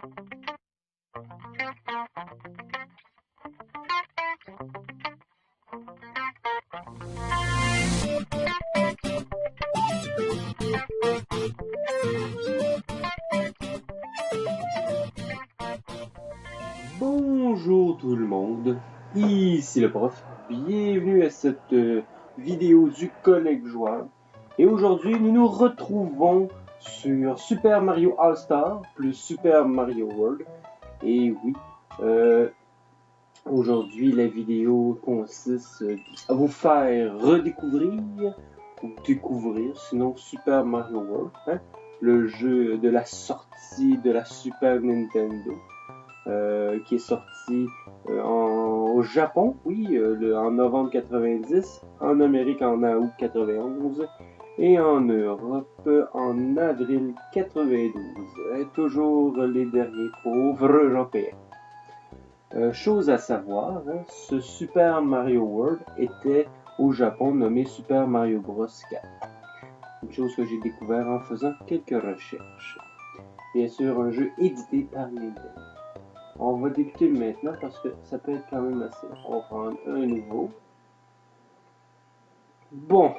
Bonjour tout le monde, ici le prof, bienvenue à cette vidéo du Collègue Joueur. Et aujourd'hui nous nous retrouvons sur Super Mario All-Star plus Super Mario World. Et oui, aujourd'hui la vidéo consiste à vous faire redécouvrir ou découvrir sinon Super Mario World, hein, le jeu de la sortie de la Super Nintendo. Qui est sorti au Japon, oui, en novembre 90, en Amérique en août 91 et en Europe en avril 92. Toujours les derniers pauvres Européens. Chose à savoir, hein, ce Super Mario World était au Japon nommé Super Mario Bros 4. Une chose que j'ai découvert en faisant quelques recherches. Bien sûr, un jeu édité par Nintendo. On va débuter maintenant parce que ça peut être quand même assez. On va prendre un nouveau. Bon,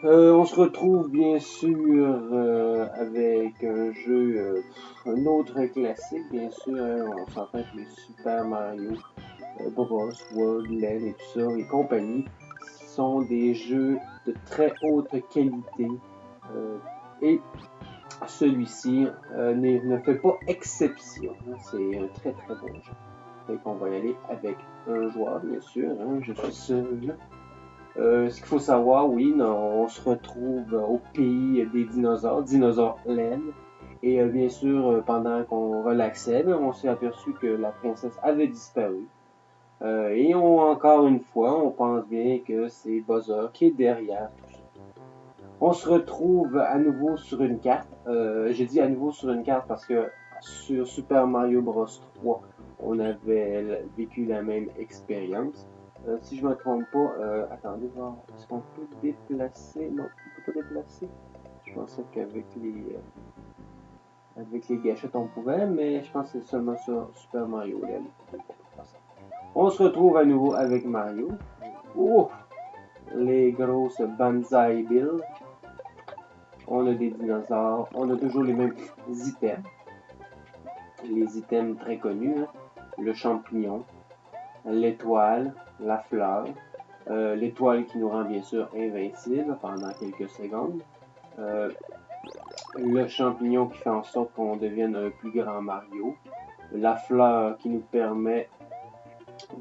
on se retrouve bien sûr avec un jeu, un autre classique, bien sûr. Hein, on s'entend que les Super Mario Bros, World, Land et tout ça et compagnie sont des jeux de très haute qualité. Et celui-ci ne fait pas exception. Hein, c'est un très très bon jeu. Donc on va y aller avec un joueur, bien sûr. Hein, je suis seul. Ce qu'il faut savoir, oui, on se retrouve au pays des dinosaures, Dinosaur Land. Et bien sûr, pendant qu'on relaxait, on s'est aperçu que la princesse avait disparu. Et encore une fois, on pense bien que c'est Bowser qui est derrière tout ça. On se retrouve à nouveau sur une carte. J'ai dit à nouveau sur une carte parce que sur Super Mario Bros 3, on avait vécu la même expérience. Si je ne me trompe pas, attendez voir, est-ce qu'on peut déplacer? Non, on peut pas déplacer. Je pensais qu'avec avec les gâchettes on pouvait, mais je pense que c'est seulement sur Super Mario Land. On se retrouve à nouveau avec Mario. Oh! Les grosses Banzai Bill. On a des dinosaures, on a toujours les mêmes items. Les items très connus, hein. Le champignon, l'étoile, la fleur, l'étoile qui nous rend bien sûr invincible pendant quelques secondes, le champignon qui fait en sorte qu'on devienne un plus grand Mario, la fleur qui nous permet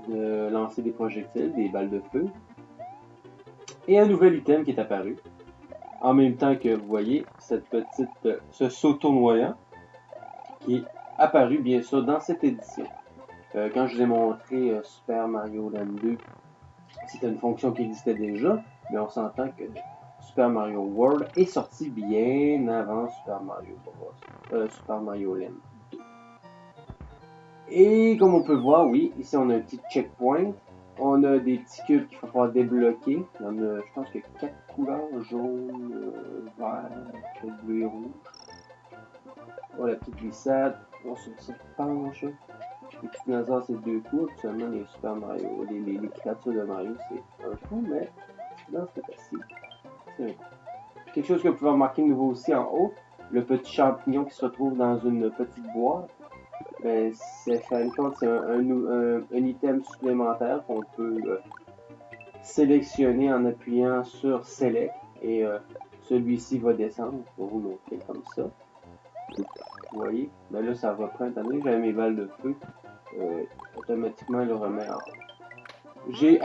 de lancer des projectiles, des balles de feu, et un nouvel item qui est apparu. En même temps que vous voyez ce saut tournoyant qui est apparu bien sûr dans cette édition. Quand je vous ai montré Super Mario Land 2, c'était une fonction qui existait déjà, mais on s'entend que Super Mario World est sorti bien avant Super Mario Bros. Super Mario Land 2. Et comme on peut voir, oui, ici on a un petit checkpoint. On a des petits cubes qu'il va falloir débloquer. Il y en a, je pense qu'il y a 4 couleurs, jaune, vert, bleu et rouge. Voilà, la petite glissade. On se penche. Les petits dinosaures, c'est 2 coups. Seulement les Super Mario, les créatures de Mario, c'est un coup. Mais dans ce cas-ci, c'est un coup. Quelque chose que vous pouvez remarquer de nouveau aussi en haut, le petit champignon qui se retrouve dans une petite boîte. Ben, c'est un item supplémentaire qu'on peut sélectionner en appuyant sur Select et celui-ci va descendre. Je vais vous montrer comme ça. Vous voyez, ben là ça reprend. Attendez, j'avais mes balles de feu. Automatiquement le remet en haut. J'ai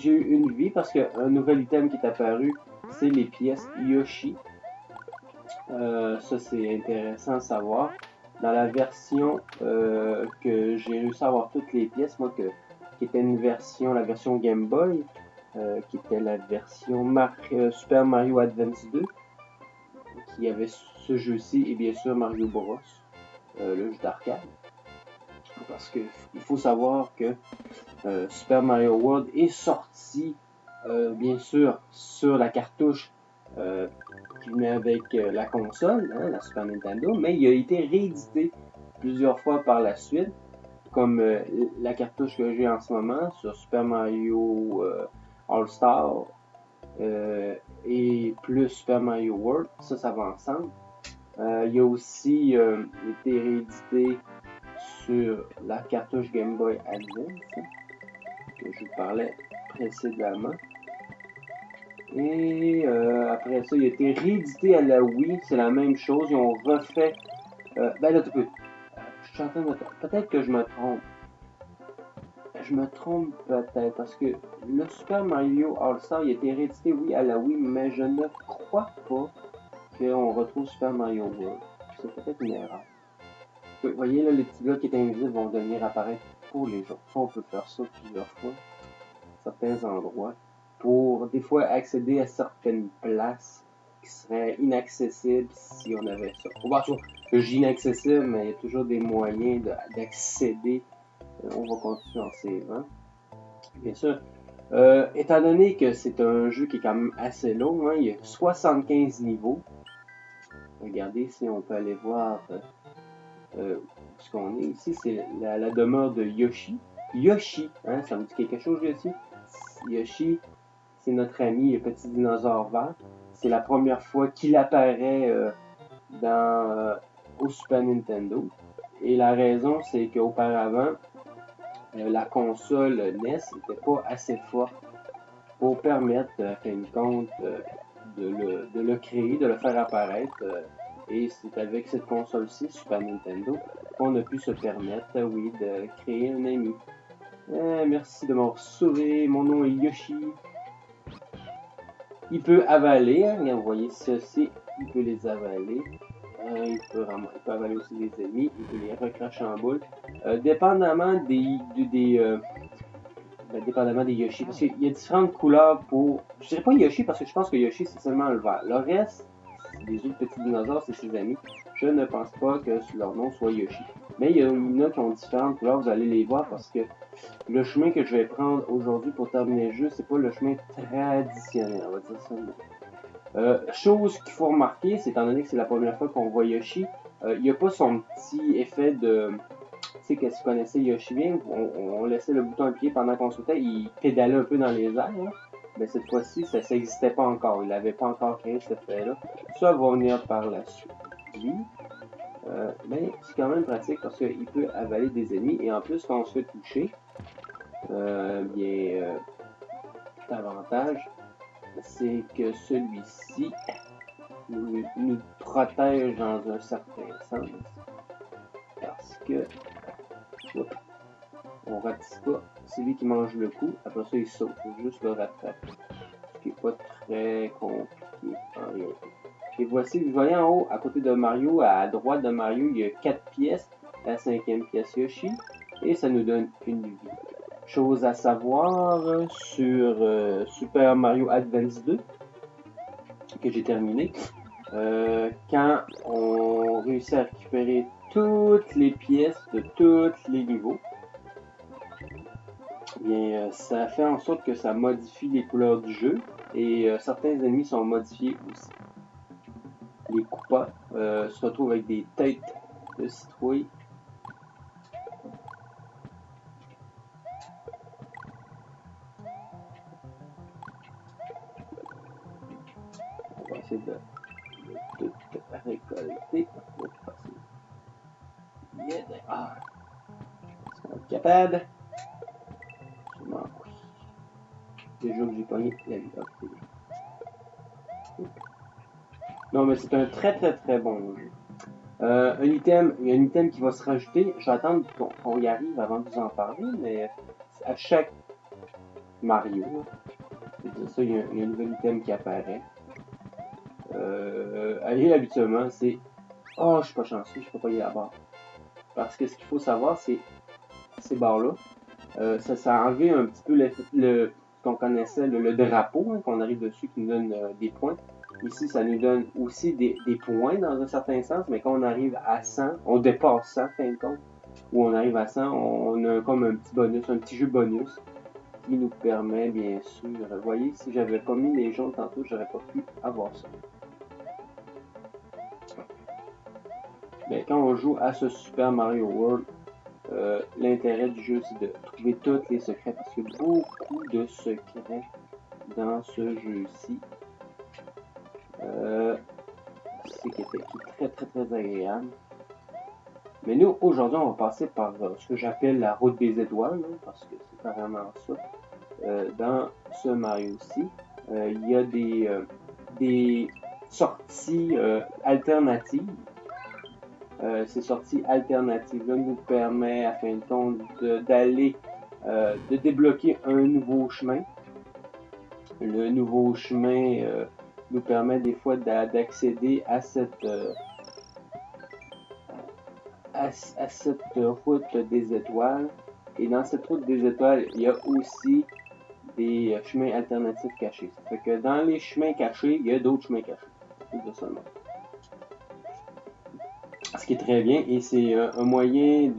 eu une vie parce qu'un nouvel item qui est apparu, c'est les pièces Yoshi. Ça c'est intéressant à savoir. Dans la version que j'ai réussi à avoir toutes les pièces, moi qui était la version Game Boy, qui était la version Super Mario Advance 2, qui avait ce jeu-ci et bien sûr Mario Bros, le jeu d'arcade. Parce qu'il faut savoir que Super Mario World est sorti bien sûr sur la cartouche qui venait avec la console, hein, la Super Nintendo, mais il a été réédité plusieurs fois par la suite, comme la cartouche que j'ai en ce moment sur Super Mario All-Star et plus Super Mario World, ça va ensemble. Il y a aussi été réédité sur la cartouche Game Boy Advance, que je vous parlais précédemment. Et après ça, il a été réédité à la Wii, c'est la même chose, ils ont refait... ben là, je suis en train de... Peut-être que je me trompe. Je me trompe peut-être, parce que le Super Mario All-Star, il a été réédité, oui, à la Wii, mais je ne crois pas qu'on retrouve Super Mario World. C'est peut-être une erreur. Vous voyez, là, les petits blocs qui étaient invisibles vont venir apparaître pour les gens. Ça, on peut faire ça plusieurs fois, à certains endroits, pour des fois accéder à certaines places qui seraient inaccessibles si on avait ça. Bon, bah, je dis inaccessible, mais il y a toujours des moyens d'accéder. On va continuer en save. Bien sûr. Étant donné que c'est un jeu qui est quand même assez long, il y a 75 niveaux. Regardez si on peut aller voir ce qu'on est ici. C'est la demeure de Yoshi. Yoshi, ça vous dit quelque chose, Yoshi? Yoshi, c'est notre ami, le petit dinosaure vert. C'est la première fois qu'il apparaît au Super Nintendo. Et la raison, c'est qu'auparavant, la console NES n'était pas assez forte pour permettre, à fin de compte, de le créer, de le faire apparaître. Et c'est avec cette console-ci, Super Nintendo, qu'on a pu se permettre, oui, de créer un ami. Merci de m'avoir sauvé, mon nom est Yoshi. Il peut avaler, vous voyez ceci, il peut les avaler. Il peut avaler aussi des ennemis, il peut les recracher en boule. Dépendamment dépendamment des Yoshi, parce qu'il y a différentes couleurs pour... Je dirais pas Yoshi parce que je pense que Yoshi c'est seulement le vert. Le reste, les autres petits dinosaures, c'est ses amis. Je ne pense pas que leur nom soit Yoshi. Mais il y en a qui ont différentes couleurs, vous allez les voir parce que le chemin que je vais prendre aujourd'hui pour terminer le jeu, c'est pas le chemin traditionnel, on va dire ça. Chose qu'il faut remarquer, c'est étant donné que c'est la première fois qu'on voit Yoshi, il n'y a pas son petit effet de... Tu sais, que tu connaissais Yoshi bien, on laissait le bouton appuyé pendant qu'on sautait, il pédalait un peu dans les airs. Mais cette fois-ci, ça n'existait pas encore. Il n'avait pas encore créé cet effet-là. Ça va venir par la suite. Oui. Mais c'est quand même pratique parce qu'il peut avaler des ennemis. Et en plus, quand on se fait toucher, l'avantage, c'est que celui-ci nous protège dans un certain sens. Parce que on ratisse pas, c'est lui qui mange le coup, après ça il saute, il faut juste le rattraper. Ce qui n'est pas très compliqué en réalité. Et voici, vous voyez en haut, à côté de Mario, à droite de Mario, il y a 4 pièces, la 5e pièce Yoshi, et ça nous donne une vie. Chose à savoir sur Super Mario Advance 2, que j'ai terminé, quand on réussit à récupérer toutes les pièces de tous les niveaux, bien, ça fait en sorte que ça modifie les couleurs du jeu et certains ennemis sont modifiés aussi. Les Koopas se retrouvent avec des têtes de citrouilles. On va essayer de tout récolter. Ah, est-ce qu'on va être capable? Sûrement oui. Déjà que j'ai pogné la vie. Non, mais c'est un très très très bon jeu. Il y a un item qui va se rajouter. Je vais attendre qu'on y arrive avant de vous en parler, mais à chaque Mario, c'est ça, il y a un nouvel item qui apparaît. Allez, habituellement, c'est oh, je suis pas chanceux, je peux pas y aller à la barre. Parce que ce qu'il faut savoir, c'est ces barres-là. Ça a enlevé un petit peu ce qu'on connaissait, le drapeau, qu'on arrive dessus, qui nous donne des points. Ici, ça nous donne aussi des points dans un certain sens, mais quand on arrive à 100, on dépasse 100, fin de compte, ou on arrive à 100, on a comme un petit bonus, un petit jeu bonus, qui nous permet, bien sûr, vous voyez, si j'avais pas mis les jaunes tantôt, j'aurais pas pu avoir ça. ben, quand on joue à ce Super Mario World, l'intérêt du jeu, c'est de trouver tous les secrets, parce qu'il y a beaucoup de secrets dans ce jeu-ci. C'est qui est très agréable. Mais nous, aujourd'hui, on va passer par ce que j'appelle la route des étoiles, hein, parce que c'est carrément ça. Dans ce Mario-ci, il y a des sorties alternatives. Ces sorties alternatives-là nous permettent, à fin de compte, de débloquer un nouveau chemin. Le nouveau chemin nous permet des fois d'accéder à cette route des étoiles. Et dans cette route des étoiles, il y a aussi des chemins alternatifs cachés. Ça fait que dans les chemins cachés, il y a d'autres chemins cachés. C'est de ça le nom. Ce qui est très bien, et c'est un moyen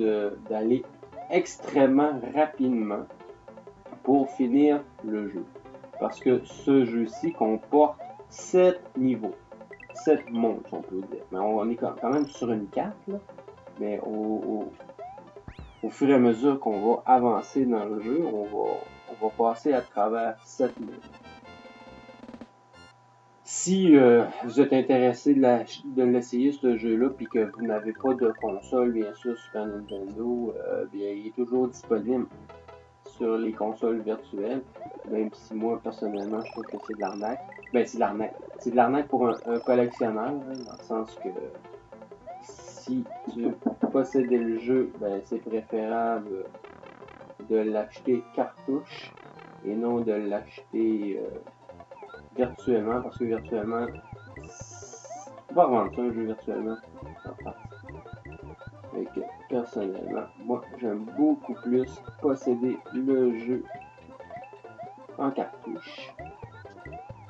d'aller extrêmement rapidement pour finir le jeu. Parce que ce jeu-ci comporte 7 niveaux. 7 mondes, si on peut dire. Mais on est quand même sur une carte, là. Mais au fur et à mesure qu'on va avancer dans le jeu, on va passer à travers 7 mondes. Si vous êtes intéressé de l'essayer, ce jeu-là, puis que vous n'avez pas de console, bien sûr, Super Nintendo, bien, il est toujours disponible sur les consoles virtuelles, même si moi, personnellement, je trouve que c'est de l'arnaque. Ben, c'est de l'arnaque. C'est de l'arnaque pour un collectionneur, hein, dans le sens que si tu possédais le jeu, ben, c'est préférable de l'acheter cartouche et non de l'acheter virtuellement, parce que virtuellement, tu peux pas revendre ça, un jeu virtuellement. Et que, personnellement, moi, j'aime beaucoup plus posséder le jeu en cartouche.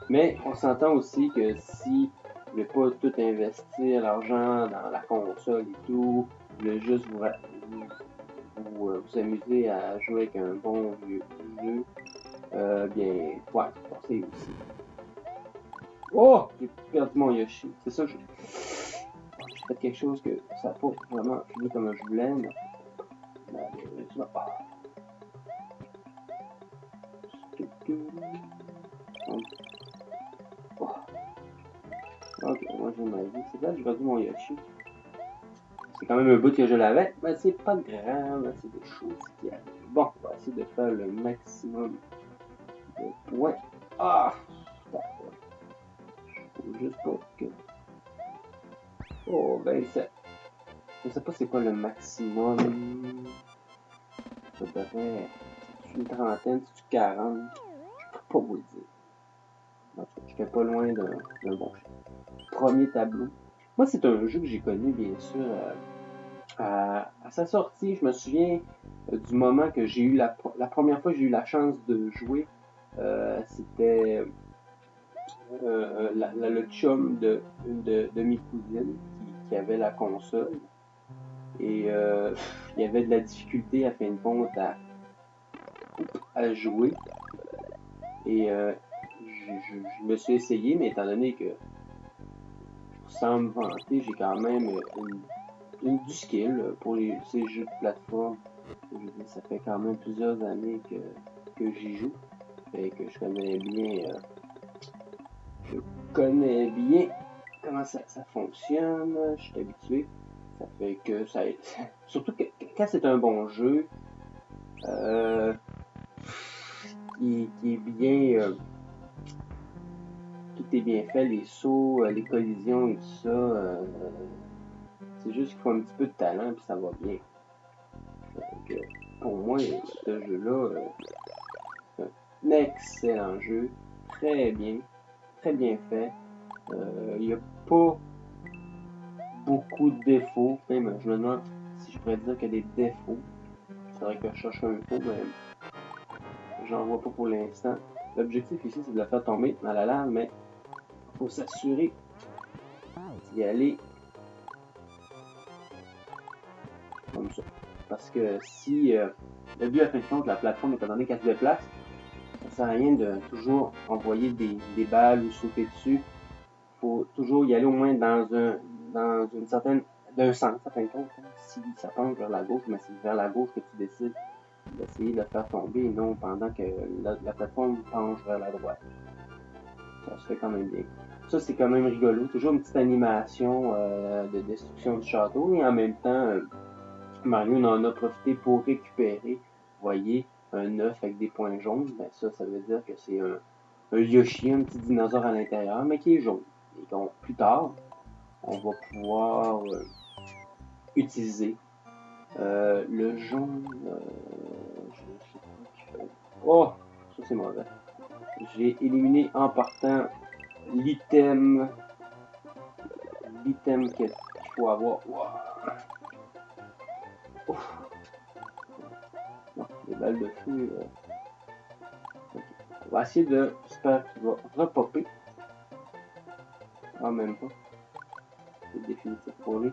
Mais on s'entend aussi que si vous voulez pas tout investir l'argent dans la console et tout, vous voulez juste vous amuser à jouer avec un bon vieux jeu, bien, ouais, c'est aussi. Oh! J'ai perdu mon Yoshi. C'est ça, j'ai fait quelque chose que ça n'a pas vraiment fini comme je voulais, mais tu vas pas. Ok, moi j'ai ma vie. C'est là, j'ai perdu mon Yoshi. C'est quand même un bout que je l'avais, mais c'est pas grave, c'est des choses qui arrivent. Bon, on va essayer de faire le maximum de points. Ah! Faut juste pas que. Oh, 27. Je sais pas c'est quoi le maximum. Ça devrait être une trentaine, c'est 40. Je peux pas vous le dire. En tout cas, j'étais pas loin d'un bon chiffre. Premier tableau. Moi, c'est un jeu que j'ai connu, bien sûr, à sa sortie. Je me souviens du moment que j'ai eu la première fois que j'ai eu la chance de jouer. C'était le chum de mes cousines qui avait la console. Et il y avait de la difficulté, à fin de compte, à jouer. Et je me suis essayé, mais étant donné que, sans me vanter, j'ai quand même du skill pour ces jeux de plateforme. Je veux dire, ça fait quand même plusieurs années que j'y joue. Et que je connais bien comment ça fonctionne. Je suis habitué. Ça fait que ça. Surtout que quand c'est un bon jeu, qui est bien. Tout est bien fait, les sauts, les collisions et tout ça. C'est juste qu'il faut un petit peu de talent puis ça va bien. Donc, pour moi, ce jeu-là, c'est un excellent jeu. Très bien fait. Il n'y a pas beaucoup de défauts. Même, je me demande si je pourrais dire qu'il y a des défauts. C'est vrai que je cherche un peu, mais j'en vois pas pour l'instant. L'objectif ici, c'est de le faire tomber dans la lave, mais il faut s'assurer d'y aller comme ça. Parce que si le but à fin de compte, la plateforme étant donné qu'elle se déplace, ça sert à rien de toujours envoyer des balles ou sauter dessus. Il faut toujours y aller au moins dans une certaine d'un sens, à fin de compte. Hein. Si ça penche vers la gauche, mais c'est vers la gauche que tu décides d'essayer de le faire tomber, et non pendant que la plateforme penche vers la droite. Ça se fait quand même bien. Ça, c'est quand même rigolo. Toujours une petite animation de destruction du château, et en même temps, Mario en a profité pour récupérer, vous voyez, un œuf avec des points jaunes. Ben ça veut dire que c'est un Yoshi, un petit dinosaure à l'intérieur, mais qui est jaune. Et donc, plus tard, on va pouvoir utiliser le jaune. Je sais pas qui fait. Oh, ça c'est mauvais. J'ai éliminé en partant l'item qu'il faut avoir. Wow. Non, les balles de feu. Okay. On va essayer de. J'espère qu'il va repopper. Ah, même pas. C'est définitif pour lui.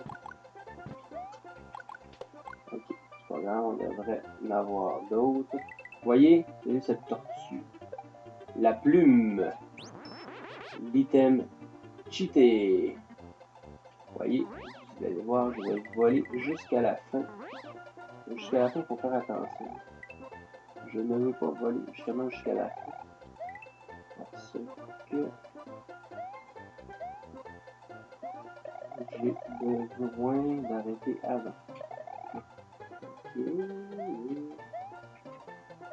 Ok, c'est pas grave, on devrait en avoir d'autres. Vous voyez, c'est cette tortue. La plume. L'item cheaté. Vous voyez, vous allez voir, je vais voler jusqu'à la fin. Jusqu'à la fin, il faut faire attention. Je ne veux pas voler justement jusqu'à la fin. Parce que j'ai besoin d'arrêter avant. Ok.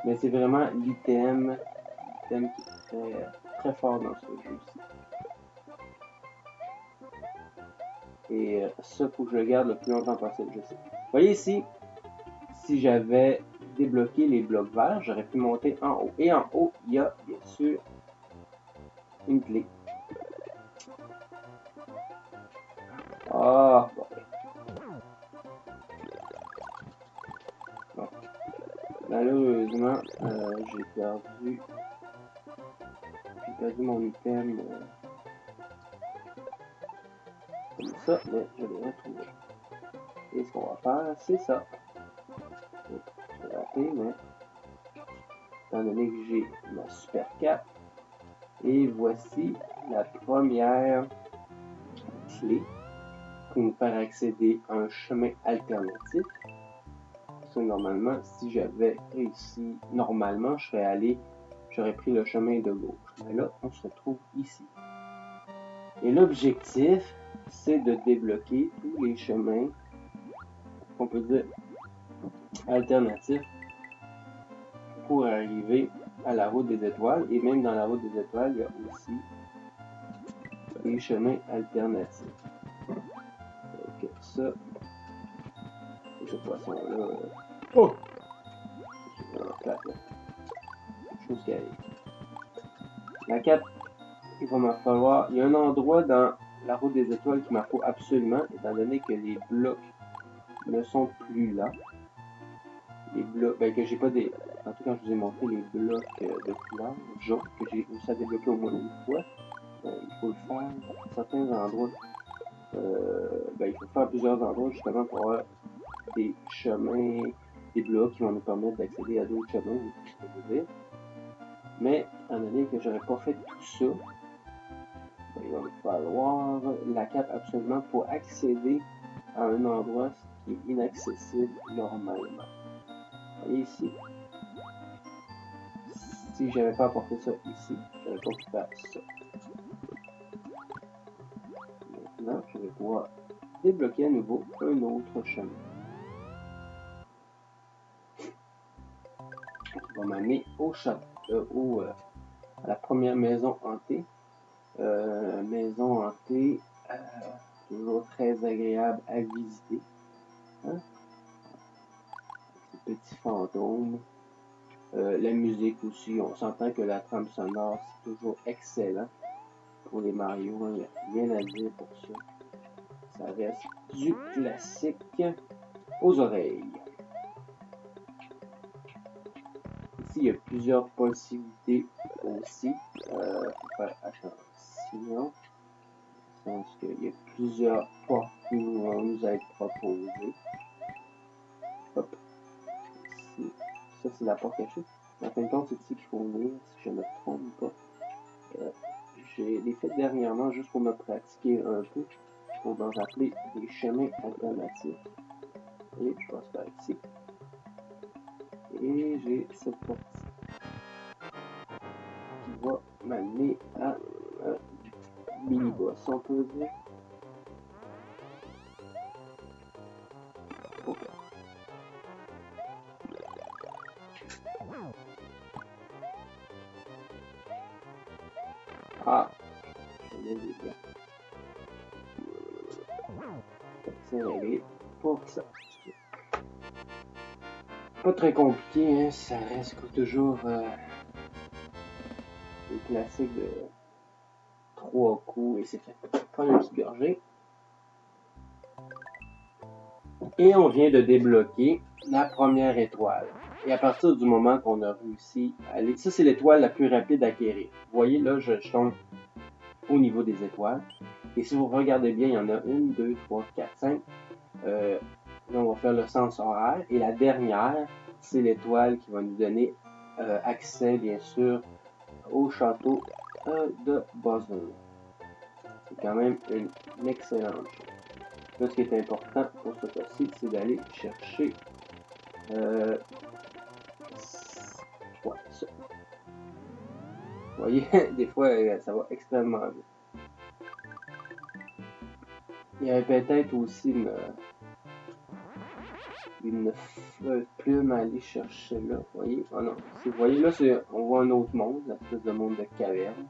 Mais c'est vraiment l'item qui est très fort dans ce jeu-ci. Et ça, il faut que je le garde le plus longtemps possible, je sais. Vous voyez ici, si j'avais débloqué les blocs verts, j'aurais pu monter en haut. Et en haut, il y a bien sûr une clé. Ah, bon. Bon. Malheureusement, j'ai perdu mon item comme ça, mais je l'ai retrouvé. Et ce qu'on va faire, c'est ça. Je vais rater, mais étant donné que j'ai ma super cape, et voici la première clé pour nous faire accéder à un chemin alternatif. Parce que normalement, si j'avais réussi, normalement, j'aurais pris le chemin de gauche. Mais là, on se retrouve ici. Et l'objectif, c'est de débloquer tous les chemins, qu'on peut dire, alternatifs pour arriver à la route des étoiles. Et même dans la route des étoiles, il y a aussi des chemins alternatifs. Donc ça, ce poisson-là... Oh! C'est vraiment plate, là. Chose qui arrive. La cape, il va me falloir... Il y a un endroit dans la route des étoiles qu'il me faut absolument, étant donné que les blocs ne sont plus là. Les blocs... Ben, que j'ai pas des... En tout cas, quand je vous ai montré les blocs de couleur jaune, que j'ai réussi à débloquer au moins une fois, il faut le faire à certains endroits. Ben, il faut faire à plusieurs endroits justement pour avoir des chemins, des blocs qui vont nous permettre d'accéder à d'autres chemins, je veux dire. Mais étant donné que j'aurais pas fait tout ça, ben, il va me falloir la cape absolument pour accéder à un endroit qui est inaccessible normalement. Vous voyez ici, si j'avais pas apporté ça ici, j'aurais pas pu faire ça. Maintenant, je vais pouvoir débloquer à nouveau un autre chemin. Qui va m'amener au château, à la première maison hantée. Maison hantée, toujours très agréable à visiter. Hein? Ces petits fantômes. La musique aussi, on s'entend que la trame sonore, c'est toujours excellent pour les Mario. Il n'y a rien à dire pour ça. Ça reste du classique aux oreilles. Ici, il y a plusieurs possibilités aussi. Faut faire attention. Parce qu'il y a plusieurs portes qui vont nous être proposées. Hop. Ici. Ça, c'est la porte cachée. En fin de compte, c'est ici qu'il faut venir, si je ne me trompe pas. Je l'ai fait dernièrement juste pour me pratiquer un peu. faut donc rappeler des chemins alternatifs. Et je passe par ici. Et j'ai cette porte qui va m'amener à un mini-boss, on peut dire. Ok. Ah, je mets des gars. C'est réglé pour ça. Pas très compliqué, hein, ça reste toujours les classiques de 3 coups et c'est fait. Prendre une petite gorgée. Et on vient de débloquer la première étoile. Et à partir du moment qu'on a réussi à aller... Ça, c'est l'étoile la plus rapide à acquérir. Vous voyez, là, je tombe au niveau des étoiles. Et si vous regardez bien, il y en a 1, 2, 3, 4, 5. Là, on va faire le sens horaire. Et la dernière, c'est l'étoile qui va nous donner accès, bien sûr, au château de Bowser. C'est quand même une excellente chose. Là, ce qui est important pour ce cas-ci, c'est d'aller chercher ouais, ça. Vous voyez, des fois, ça va extrêmement vite. Il y avait peut-être aussi une plume à aller chercher là. Vous voyez? Oh non. Vous voyez là, on voit un autre monde, l'espèce de monde de caverne.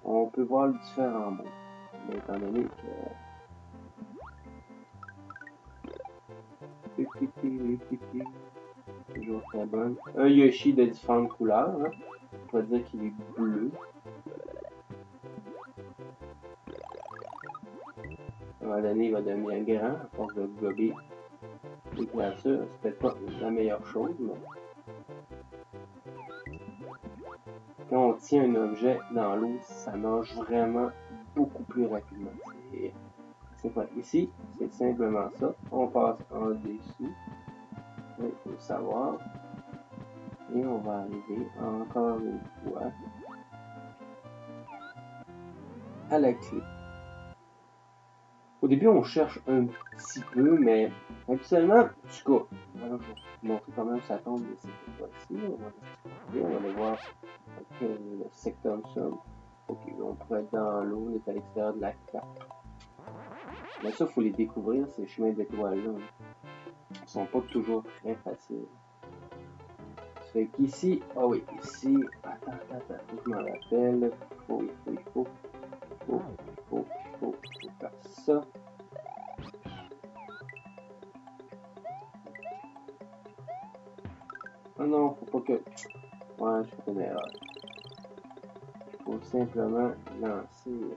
On peut voir le différent monde. Mais étant donné que... Toujours très bonne. Un Yoshi de différentes couleurs. Hein. On va dire qu'il est bleu. À un moment donné, il va devenir grand à force de gober les créatures. C'est peut-être pas la meilleure chose, mais... Quand on tient un objet dans l'eau, ça nage vraiment beaucoup plus rapidement. C'est pas ici, c'est simplement ça. On passe en dessous. Il faut le savoir. Et on va arriver encore une fois à la clé. Au début, on cherche un petit peu, mais habituellement, en tout cas, je vais vous montrer comment ça tombe de cette fois-ci. On va aller voir le secteur nous sommes. Ok, on pourrait être dans l'eau, on est à l'extérieur de la carte. Mais ça, il faut les découvrir, ces chemins d'étoiles-là. Ils sont pas toujours très faciles. Ça fait qu'ici, ah oui, ici, attends, faut que je m'en rappelle. Il faut faire ça. Ah non, faut pas que... Ouais, je fais une erreur. Il faut simplement lancer...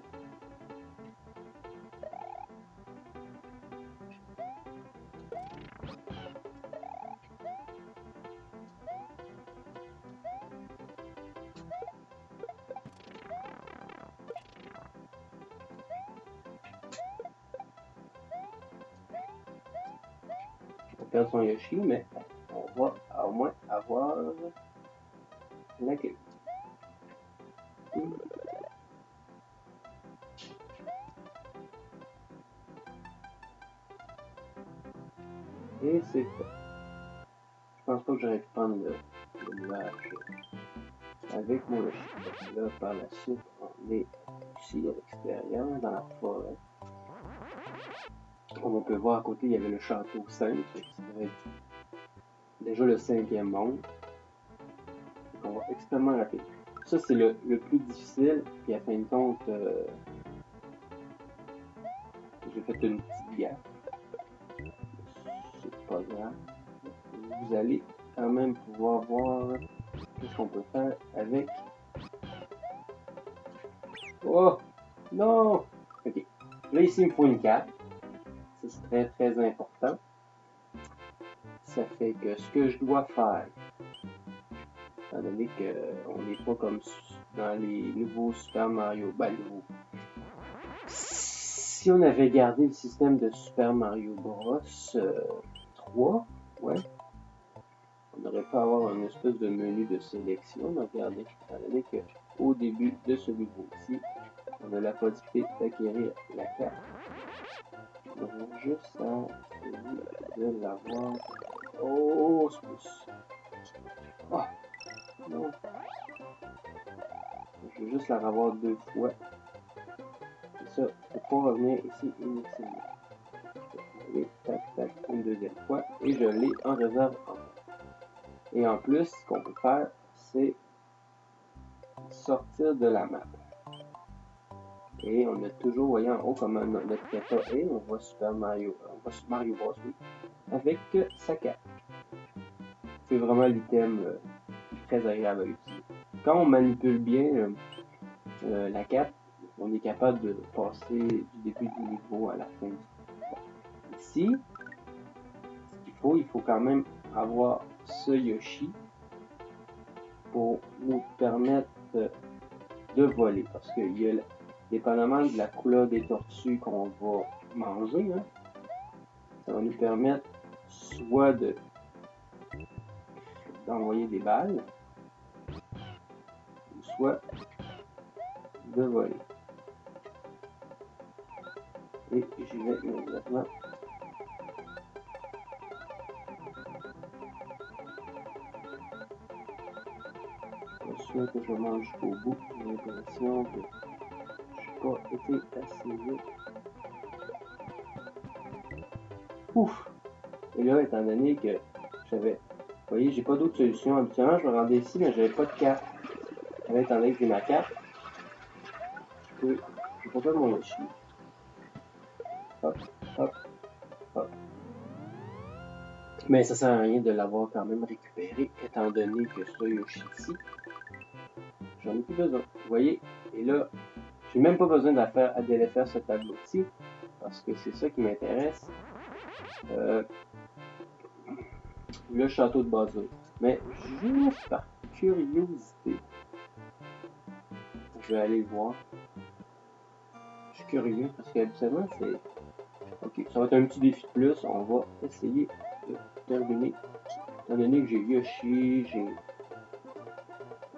On perd son Yoshi, mais on va au moins avoir la clé. Et c'est fait. Je pense pas que j'aurais pu prendre le nuage avec mon Yoshi. Là, par la suite, on est ici à l'extérieur, dans la forêt. Comme on peut voir à côté, il y avait le château 5, qui serait déjà le 5e monde. Donc on va extrêmement rapide. Ça, c'est le plus difficile, puis à fin de compte, j'ai fait une petite gaffe. C'est pas grave. Vous allez quand même pouvoir voir ce qu'on peut faire avec. Oh! Non! Ok. Là, ici, il me faut une carte. C'est très, très important. Ça fait que ce que je dois faire, étant donné qu'on n'est pas comme dans les nouveaux Super Mario, ben nouveaux. Si on avait gardé le système de Super Mario Bros 3, ouais, on aurait pu avoir une espèce de menu de sélection. Mais regardez, étant donné qu'au début de ce niveau-ci, on a la possibilité d'acquérir la carte. j'aurais juste à essayer de l'avoir. Oh, c'est plus. Oh, non. Je vais juste la revoir 2 fois. C'est ça, il ne faut pas revenir ici inutilement. Et tac, tac, une deuxième fois. Et je l'ai en réserve en fait. Et en plus, ce qu'on peut faire, c'est sortir de la map. Et on a toujours, voyez en haut comment notre état est, on voit Super Mario Bros, oui, avec sa cape. C'est vraiment l'item très agréable à utiliser. Quand on manipule bien la cape, on est capable de passer du début du niveau à la fin. Ici, il faut quand même avoir ce Yoshi pour nous permettre de voler. Parce que il y a, dépendamment de la couleur des tortues qu'on va manger, hein, ça va nous permettre soit d'envoyer des balles, soit de voler. Et j'y vais immédiatement. Je suis que je mange jusqu'au bout. J'ai l'impression que je n'ai pas été assez vite. Ouf! Et là, étant donné que j'avais... Vous voyez, j'ai pas d'autre solution. Habituellement, je me rendais ici, mais j'avais pas de carte. Là, étant donné que j'ai ma carte, je peux pas mon Yoshi. Hop, hop, hop. Mais ça sert à rien de l'avoir quand même récupéré, étant donné que ce Yoshi-ci, j'en ai plus besoin. Vous voyez? Et là, j'ai même pas besoin d'aller faire ce tableau-ci, parce que c'est ça qui m'intéresse. Le château de Bowser. Mais juste par curiosité, je vais aller voir. Je suis curieux parce qu'habituellement c'est... Ok, ça va être un petit défi de plus. On va essayer de terminer. Étant donné que j'ai Yoshi, j'ai...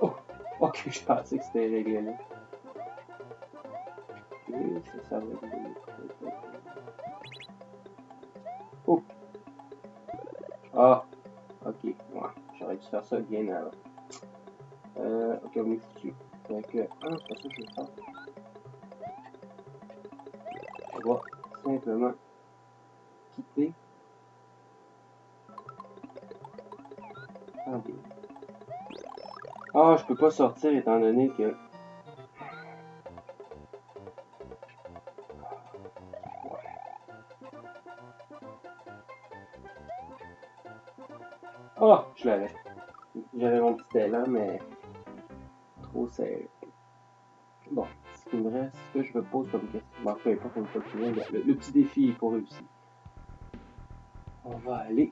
Oh! Ok, je pensais que c'était réglé là. Ok, ça va être... Oh! Ah! Ok, ouais. J'aurais dû faire ça bien avant. Ok, on est foutu. Donc, c'est pas ça que je vais faire. On va simplement quitter. Ah, bien. Ah, je peux pas sortir étant donné que... Oh, je l'avais. J'avais mon petit élan, mais trop serré. Bon, ce qui me reste, ce que je me pose comme question, bon, peu importe, on va pas plus loin. Le petit défi est pas réussi. On va aller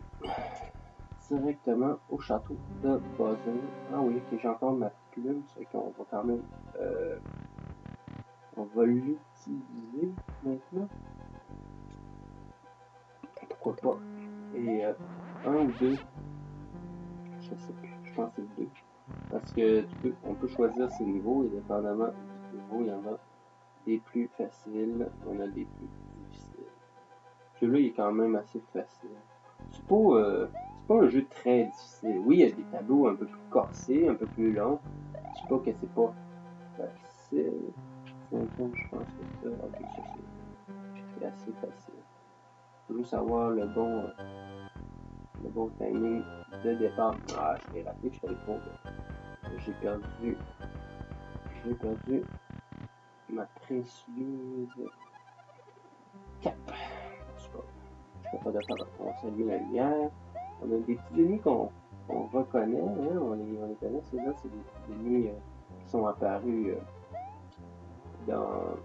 directement au château de Bowser. Ah oui, ok, j'ai encore ma plume, c'est qu'on va quand même... on va l'utiliser maintenant. Pourquoi pas? Et un ou deux, je sais plus, je pense que c'est deux. Parce que on peut choisir ses niveaux et dépendamment du niveau, il y en a des plus faciles, il y en a des plus difficiles. Celui-là, il est quand même assez facile. C'est pas un jeu très difficile. Oui, il y a des tableaux un peu plus corsés, un peu plus longs. Je sais pas que c'est pas facile. 5 ans, je pense que ça. Ok, ça c'est assez facile. Il faut juste avoir le bon timing de départ. Ah, je l'ai raté, je suis allé trop vite. J'ai perdu ma précieuse cape. Je suis pas d'accord. On va s'allumer la lumière. On a des petits ennemis qu'on reconnaît. Hein? On les connaît. Ceux-là, c'est des ennemis qui sont apparus dans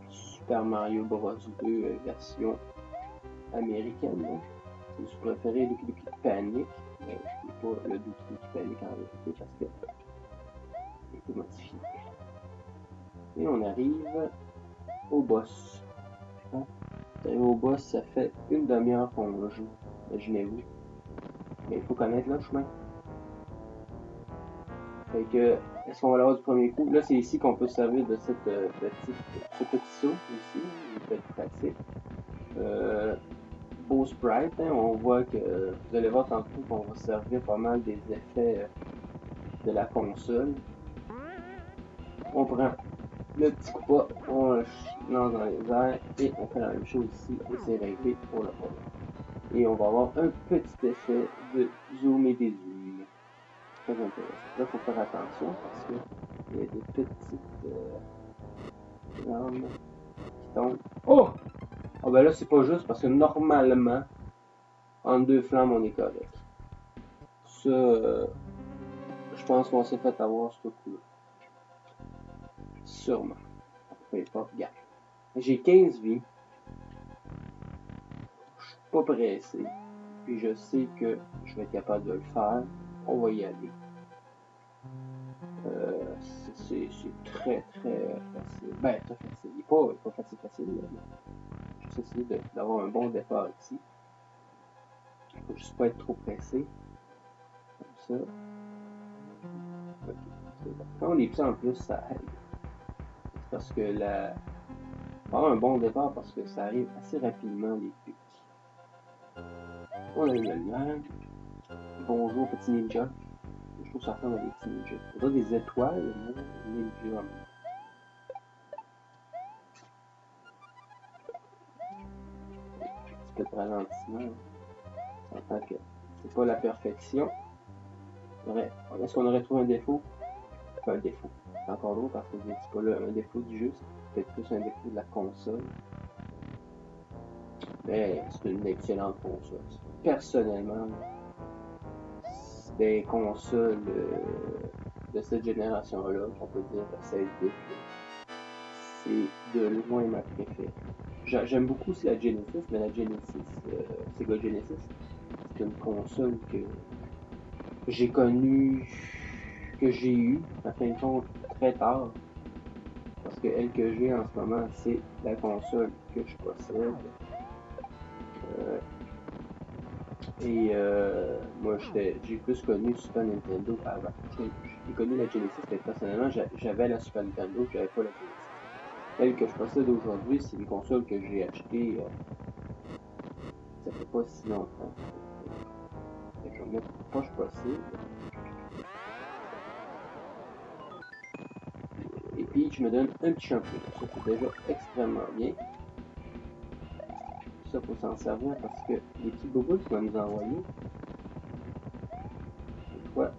Super Mario Bros. 2 version américaine. Hein? C'est ce préféré Doki Panic. Mais je ne pas le Doki Panic en vérité parce que il a été modifié. Et on arrive au boss. Hein? Au boss, ça fait une demi-heure qu'on joue. Imaginez-vous. Mais il faut connaître le chemin. Fait que, est-ce qu'on va l'avoir du premier coup? Là, c'est ici qu'on peut se servir de ce petit saut ici. Il peut être pratique. beau sprite. Hein. On voit que vous allez voir tantôt qu'on va servir pas mal des effets de la console. On prend le petit coupa, on le lance dans les airs et on fait la même chose ici et c'est réglé pour le moment. Et on va avoir un petit effet de zoom et dézoom. Très intéressant. Là, il faut faire attention parce que il y a des petites flammes qui tombent. Oh! Ah ben là, c'est pas juste parce que normalement, en deux flammes, on est correct. Ça, je pense qu'on s'est fait avoir ce coup-là. Sûrement. Peu importe, regarde. J'ai 15 vies. Je suis pas pressé. Puis je sais que je vais être capable de le faire. On va y aller. C'est très facile. Ben, très facile. Il n'est pas facile, là, mais juste essayer d'avoir un bon départ ici. Il faut juste pas être trop pressé. Comme ça. Ok, c'est bon. Quand on est petit en plus, ça aide. C'est parce que avoir un bon départ parce que ça arrive assez rapidement les pics. On a une lumière. Bonjour petit ninja. Je trouve ça ressemble à des petits ninjas. On a des étoiles, mais ninja. Un petit peu de ralentissement. En tant que c'est pas la perfection. Est-ce qu'on aurait trouvé un défaut? Pas un défaut. C'est encore drôle parce que c'est pas là un défaut du jeu, c'est peut-être plus un défaut de la console. Mais c'est une excellente console. Personnellement, des consoles de cette génération-là, qu'on peut dire 16 bits, c'est de loin ma préférée. J'aime beaucoup aussi la Genesis, mais la Genesis, Sega Genesis, c'est une console que j'ai connue, que j'ai eue, à fin de compte, très tard. Parce que elle que j'ai en ce moment, c'est la console que je possède. Moi, j'ai plus connu Super Nintendo avant. J'ai connu la Genesis, mais personnellement, j'avais la Super Nintendo, j'avais pas la Genesis. Celle que je possède aujourd'hui, c'est une console que j'ai achetée, ça fait pas si longtemps. Je vais mettre poche possible. Et puis, je me donne un petit champignon. Ça, c'est déjà extrêmement bien. Ça, il faut s'en servir parce que les petits bobos qu'il va nous envoyer, des fois,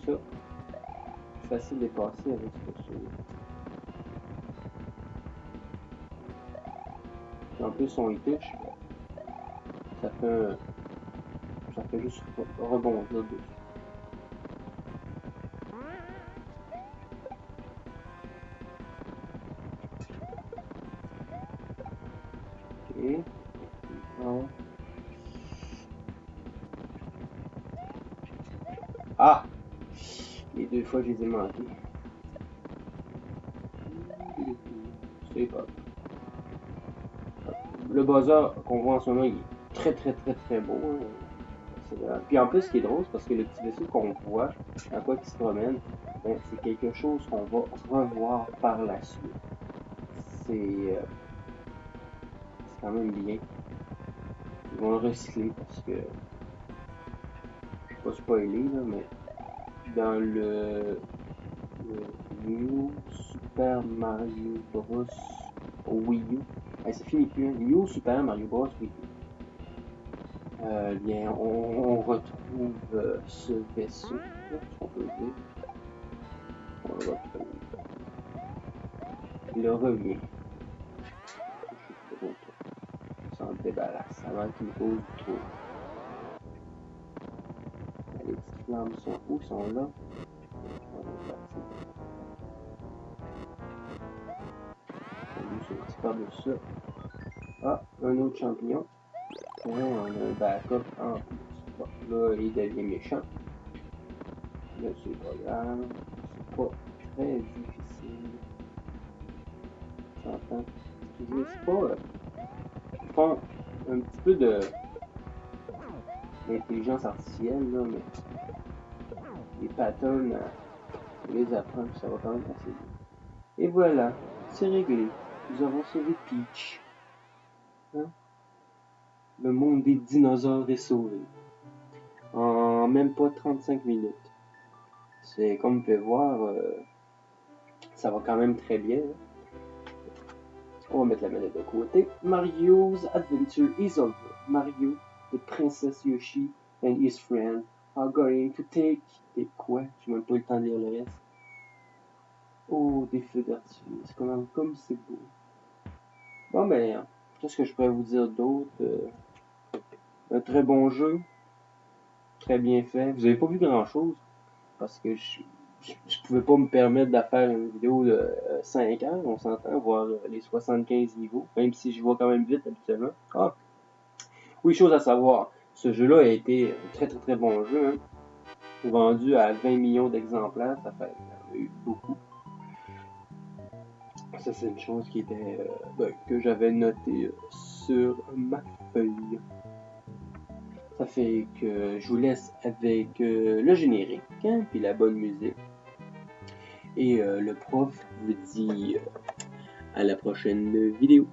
ça, c'est facile de passer avec ce saut. En plus, on y touche, ça fait juste rebondir dessus. Ok. Ah! Les deux fois, je les ai manqués. C'est pas. Le buzzer qu'on voit en ce moment, il est très beau. Hein. Puis en plus, ce qui est drôle, c'est parce que le petit vaisseau qu'on voit, à quoi il se promène, ben, c'est quelque chose qu'on va revoir par la suite. C'est quand même bien. Ils vont le recycler parce que, je ne vais pas spoiler, là, mais dans le New Super Mario Bros. Wii U, c'est fini plus, hein. New Super Mario Bros. Wii U. Bien, on retrouve ce vaisseau, on peut dire. On le retrouve. Il revient. On s'en débarrasse avant qu'il cause trop. Les petites flammes sont où? Sont là. On se petit par-dessus ça. Ah, un autre champignon. On a un backup en plus. Bon, là, il devient méchant. Là, c'est pas grave. C'est pas très difficile. S'entend. C'est pas. Ils font un petit peu d'intelligence artificielle, là, mais les patterns, on les apprend, ça va quand même assez bien. Et voilà, c'est réglé. Nous avons sauvé Peach. Hein? Le monde des dinosaures est sauvé. En même pas 35 minutes. C'est comme vous pouvez voir, ça va quand même très bien. Hein? On va mettre la manette de côté. Mario's adventure is over. Mario, the Princess Yoshi, and his friend are going to take... Et quoi? J'ai même pas eu le temps de lire le reste. Oh, des feux d'artifice. Comme c'est beau. Bon, ben, qu'est-ce que je pourrais vous dire d'autre? Un très bon jeu. Très bien fait. Vous avez pas vu grand-chose. Parce que je pouvais pas me permettre de faire une vidéo de 5 heures, on s'entend, voir les 75 niveaux, même si je vois quand même vite habituellement. Ah! Oui, chose à savoir, ce jeu-là a été un très très très bon jeu, hein. Vendu à 20 millions d'exemplaires, ça fait beaucoup. Ça, c'est une chose qui était que j'avais noté sur ma feuille. Ça fait que je vous laisse avec le générique, hein, puis la bonne musique. Et le prof vous dit à la prochaine vidéo.